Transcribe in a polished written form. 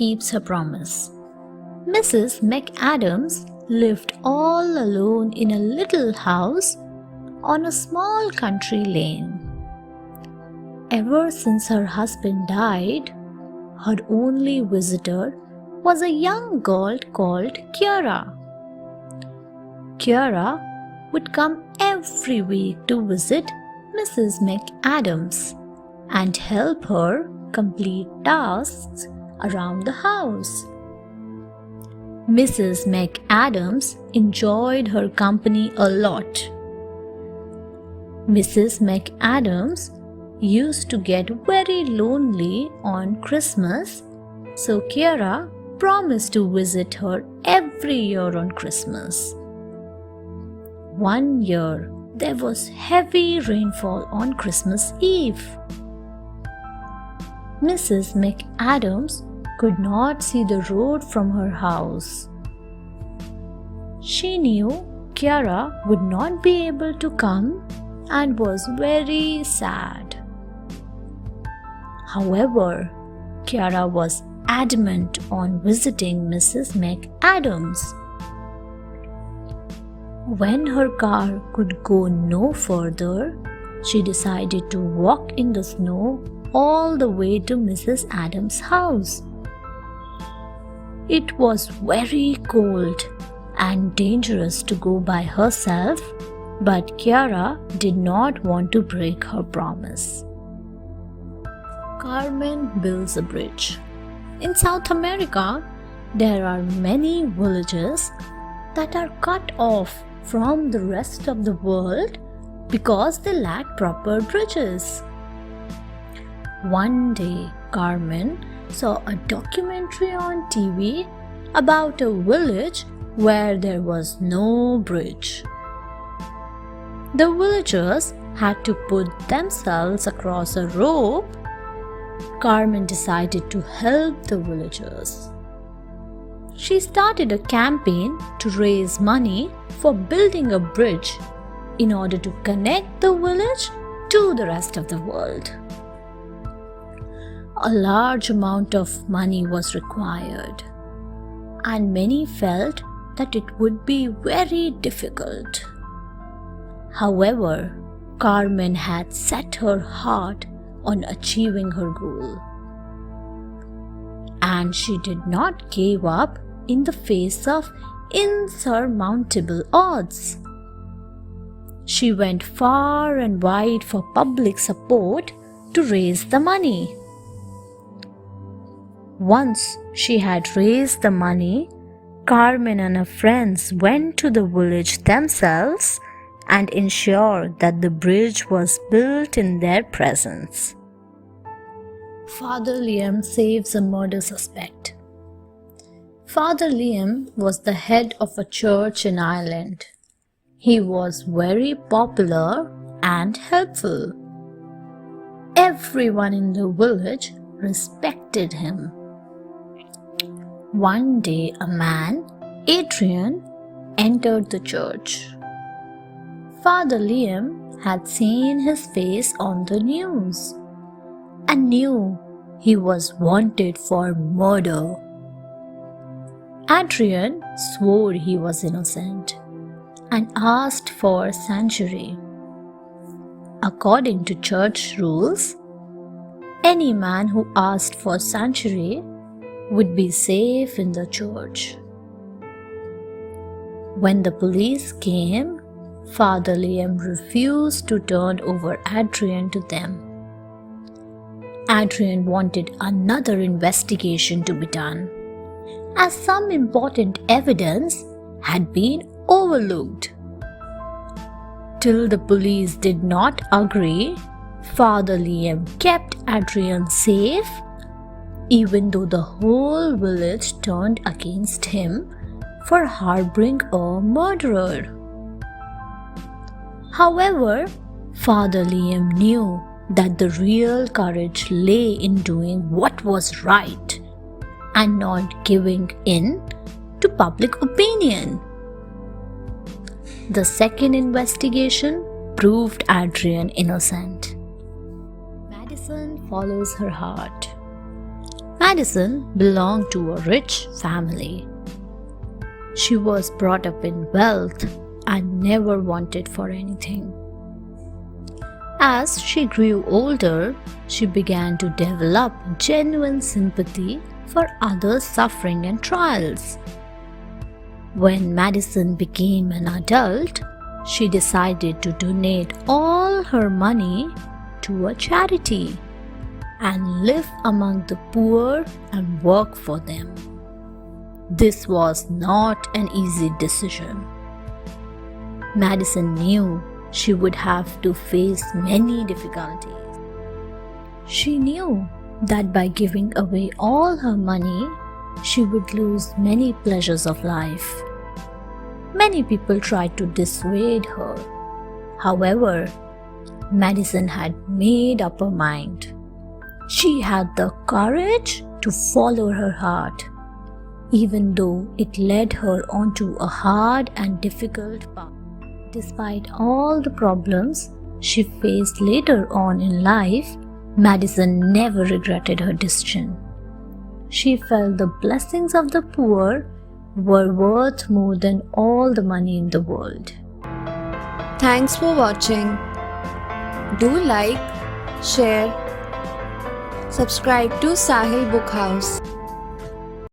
keeps her promise. Mrs. McAdams lived all alone in a little house on a small country lane. Ever since her husband died, her only visitor was a young girl called Kiara. Kiara would come every week to visit Mrs. McAdams and help her complete tasks around the house. Mrs. McAdams enjoyed her company a lot. Mrs. McAdams used to get very lonely on Christmas, so Kiara promised to visit her every year on Christmas. One year, there was heavy rainfall on Christmas Eve. Mrs. McAdams could not see the road from her house. She knew Kiara would not be able to come and was very sad. However, Kiara was adamant on visiting Mrs. McAdams. When her car could go no further, she decided to walk in the snow all the way to Mrs. Adams' house. It was very cold and dangerous to go by herself, but Kiara did not want to break her promise. Carmen builds a bridge. In South America, there are many villages that are cut off from the rest of the world because they lack proper bridges. One day, Carmen saw a documentary on TV about a village where there was no bridge. The villagers had to put themselves across a rope. Carmen decided to help the villagers. She started a campaign to raise money for building a bridge in order to connect the village to the rest of the world. A large amount of money was required, and many felt that it would be very difficult. However, Carmen had set her heart on achieving her goal, and she did not give up in the face of insurmountable odds. She went far and wide for public support to raise the money. Once she had raised the money, Carmen and her friends went to the village themselves and ensured that the bridge was built in their presence. Father Liam saves a murder suspect. Father Liam was the head of a church in Ireland. He was very popular and helpful. Everyone in the village respected him. One day, a man, Adrian, entered the church. Father Liam had seen his face on the news and knew he was wanted for murder. Adrian swore he was innocent and asked for sanctuary. According to church rules, any man who asked for sanctuary would be safe in the church. When the police came, Father Liam refused to turn over Adrian to them. Adrian wanted another investigation to be done, as some important evidence had been overlooked. Till the police did not agree, Father Liam kept Adrian safe, even though the whole village turned against him for harboring a murderer. However, Father Liam knew that the real courage lay in doing what was right and not giving in to public opinion. The second investigation proved Adrian innocent. Madison follows her heart. Madison belonged to a rich family. She was brought up in wealth and never wanted for anything. As she grew older, she began to develop genuine sympathy for others' suffering and trials. When Madison became an adult, she decided to donate all her money to a charity and live among the poor and work for them. This was not an easy decision. Madison knew she would have to face many difficulties. She knew that by giving away all her money, she would lose many pleasures of life. Many people tried to dissuade her. However, Madison had made up her mind. She had the courage to follow her heart, even though it led her onto a hard and difficult path. Despite all the problems she faced later on in life, Madison never regretted her decision. She felt the blessings of the poor were worth more than all the money in the world. Thanks for watching. Do like, share, subscribe to Sahil Book House.